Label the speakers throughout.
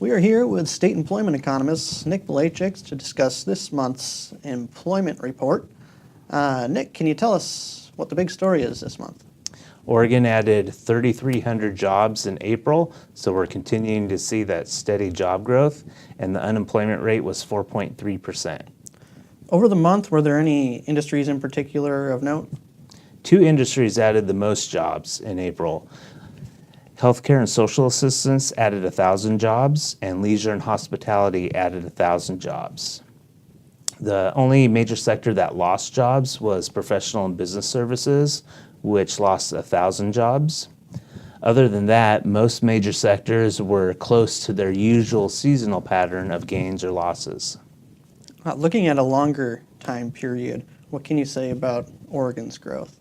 Speaker 1: We are here with state employment economist Nick Beleiciks to discuss this month's employment report. Nick, can you tell us what the big story is this month?
Speaker 2: Oregon added 3,300 jobs in April, so we're continuing to see that steady job growth, and the unemployment rate was 4.3%.
Speaker 1: Over the month, were there any industries in particular of note?
Speaker 2: Two industries added the most jobs in April. Healthcare and social assistance added 1,000 jobs, and leisure and hospitality added 1,000 jobs. The only major sector that lost jobs was professional and business services, which lost 1,000 jobs. Other than that, most major sectors were close to their usual seasonal pattern of gains or losses.
Speaker 1: Looking at a longer time period, what can you say about Oregon's growth?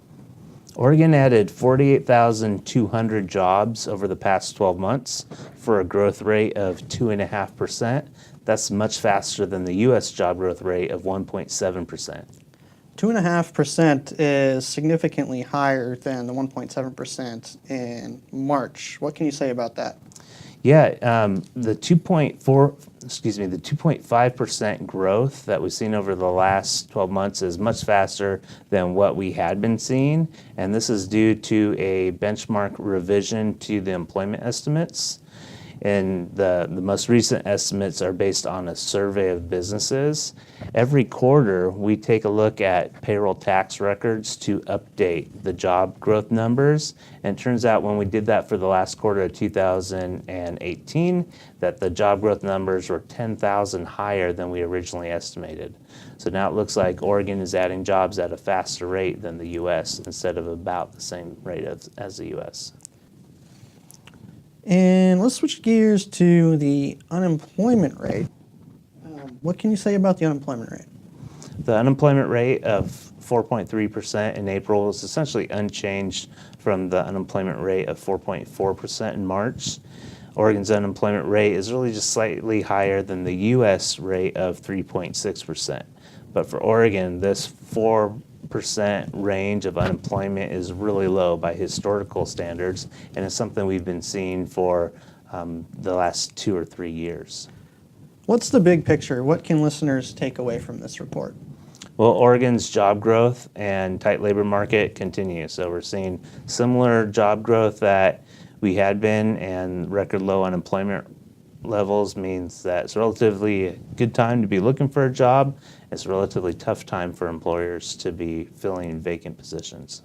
Speaker 2: Oregon added 48,200 jobs over the past 12 months for a growth rate of 2.5%. That's much faster than the U.S. job growth rate of 1.7%.
Speaker 1: 2.5% is significantly higher than the 1.7% in March. What can you say about that?
Speaker 2: Yeah, the 2.5% growth that we've seen over the last 12 months is much faster than what we had been seeing, and this is due to a benchmark revision to the employment estimates. And the most recent estimates are based on a survey of businesses. Every quarter, we take a look at payroll tax records to update the job growth numbers. And it turns out when we did that for the last quarter of 2018, that the job growth numbers were 10,000 higher than we originally estimated. So now it looks like Oregon is adding jobs at a faster rate than the U.S. instead of about the same rate as the U.S.
Speaker 1: And let's switch gears to the unemployment rate. What can you say about the unemployment rate?
Speaker 2: The unemployment rate of 4.3% in April is essentially unchanged from the unemployment rate of 4.4% in March. Oregon's unemployment rate is really just slightly higher than the U.S. rate of 3.6%. But for Oregon, this 4% range of unemployment is really low by historical standards, and it's something we've been seeing for the last 2 or 3 years.
Speaker 1: What's the big picture? What can listeners take away from this report?
Speaker 2: Well, Oregon's job growth and tight labor market continue. So we're seeing similar job growth that we had been, and record low unemployment levels means that it's relatively a good time to be looking for a job. It's a relatively tough time for employers to be filling vacant positions.